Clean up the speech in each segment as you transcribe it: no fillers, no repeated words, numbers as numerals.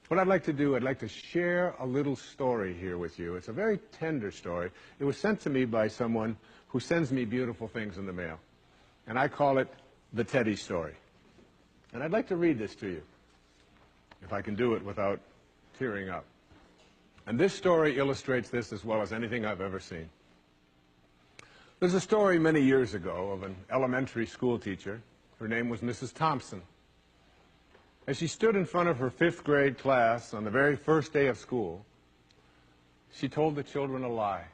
What I'd like to do, I'd like to share a little story here with you. It's a very tender story. It was sent to me by someone who sends me beautiful things in the mail. And I call it the Teddy story. And I'd like to read this to you, if I can do it without tearing up. And this story illustrates this as well as anything I've ever seen. There's a story many years ago of an elementary school teacher. Her name was Mrs. Thompson. As she stood in front of her 5th grade class on the very first day of school, she told the children a lie.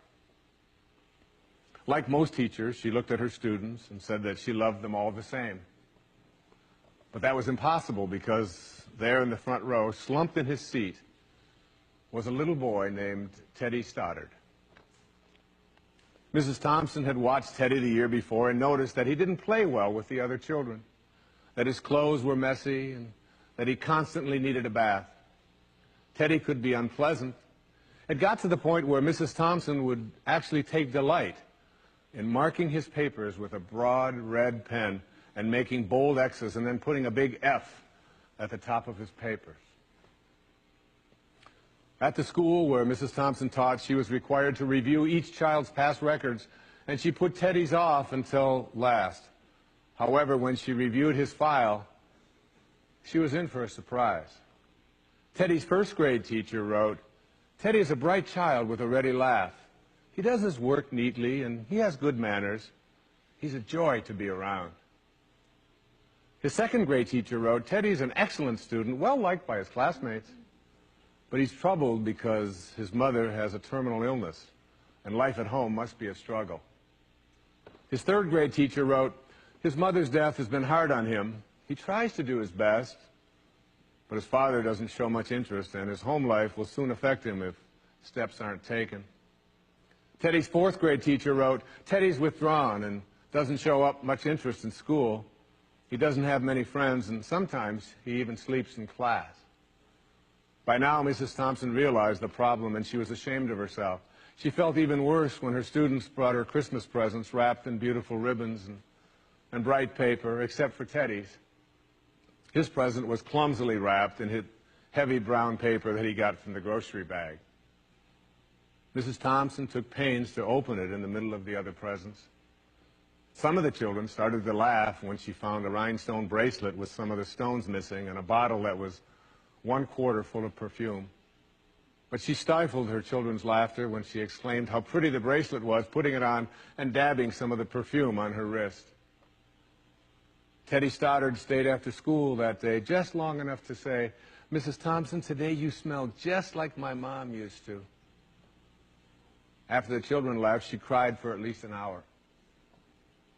Like most teachers, she looked at her students and said that she loved them all the same. But that was impossible because there in the front row, slumped in his seat, was a little boy named Teddy Stoddard. Mrs. Thompson had watched Teddy the year before and noticed that he didn't play well with the other children, that his clothes were messy and that he constantly needed a bath. Teddy could be unpleasant. It got to the point where Mrs. Thompson would actually take delight in marking his papers with a broad red pen and making bold X's and then putting a big F at the top of his papers. At the school where Mrs. Thompson taught, she was required to review each child's past records, and she put Teddy's off until last. However, when she reviewed his file, she was in for a surprise. Teddy's 1st grade teacher wrote, "Teddy is a bright child with a ready laugh. He does his work neatly and he has good manners. He's a joy to be around." His 2nd grade teacher wrote, "Teddy is an excellent student, well liked by his classmates, but he's troubled because his mother has a terminal illness and life at home must be a struggle." His 3rd grade teacher wrote, "His mother's death has been hard on him. He tries to do his best, but his father doesn't show much interest, and his home life will soon affect him if steps aren't taken." Teddy's 4th grade teacher wrote, "Teddy's withdrawn and doesn't show up much interest in school. He doesn't have many friends, and sometimes he even sleeps in class." By now, Mrs. Thompson realized the problem, and she was ashamed of herself. She felt even worse when her students brought her Christmas presents wrapped in beautiful ribbons and bright paper, except for Teddy's. His present was clumsily wrapped in heavy brown paper that he got from the grocery bag. Mrs. Thompson took pains to open it in the middle of the other presents. Some of the children started to laugh when she found a rhinestone bracelet with some of the stones missing and a bottle that was 1/4 full of perfume. But she stifled her children's laughter when she exclaimed how pretty the bracelet was, putting it on and dabbing some of the perfume on her wrist. Teddy Stoddard stayed after school that day just long enough to say, "Mrs. Thompson, today you smell just like my mom used to." After the children left, she cried for at least an hour.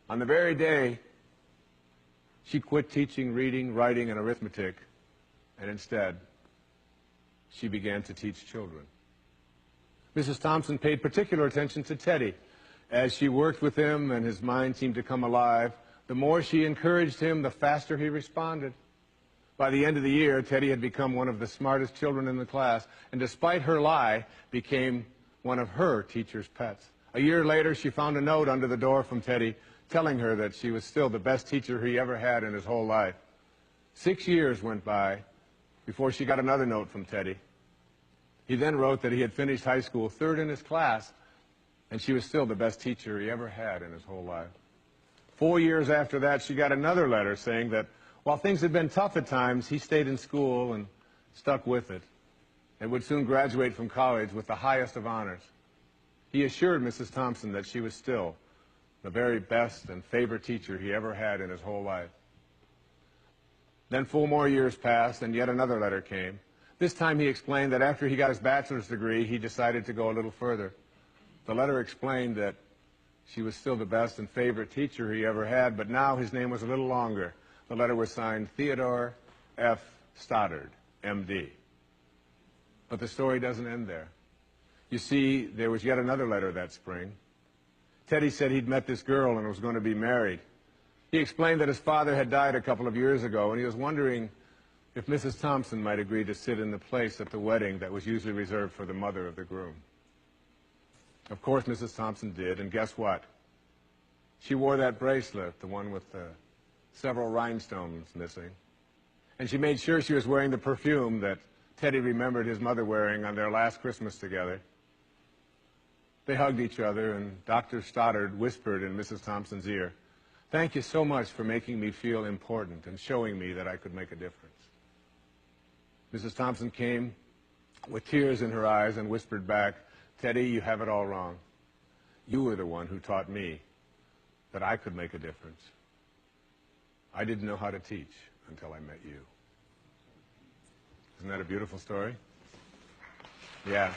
On the very day, she quit teaching reading, writing, and arithmetic, and instead, she began to teach children. Mrs. Thompson paid particular attention to Teddy. As she worked with him and his mind seemed to come alive, the more she encouraged him, the faster he responded. By the end of the year, Teddy had become one of the smartest children in the class, and despite her lie, became one of her teacher's pets. A year later, she found a note under the door from Teddy telling her that she was still the best teacher he ever had in his whole life. 6 years went by before she got another note from Teddy. He then wrote that he had finished high school 3rd in his class, and she was still the best teacher he ever had in his whole life. 4 years after that, she got another letter saying that while things had been tough at times, he stayed in school and stuck with it and would soon graduate from college with the highest of honors. He assured Mrs. Thompson that she was still the very best and favorite teacher he ever had in his whole life. Then 4 more years passed, and yet another letter came. This time he explained that after he got his bachelor's degree, he decided to go a little further. The letter explained that she was still the best and favorite teacher he ever had, but now his name was a little longer. The letter was signed Theodore F. Stoddard, M.D. But the story doesn't end there. You see, there was yet another letter that spring. Teddy said he'd met this girl and was going to be married. He explained that his father had died a couple of years ago, and he was wondering if Mrs. Thompson might agree to sit in the place at the wedding that was usually reserved for the mother of the groom. Of course, Mrs. Thompson did, and guess what? She wore that bracelet, the one with the several rhinestones missing, and she made sure she was wearing the perfume that Teddy remembered his mother wearing on their last Christmas together. They hugged each other, and Dr. Stoddard whispered in Mrs. Thompson's ear, "Thank you so much for making me feel important and showing me that I could make a difference." Mrs. Thompson came with tears in her eyes and whispered back, "Teddy, you have it all wrong. You were the one who taught me that I could make a difference. I didn't know how to teach until I met you." Isn't that a beautiful story? Yeah.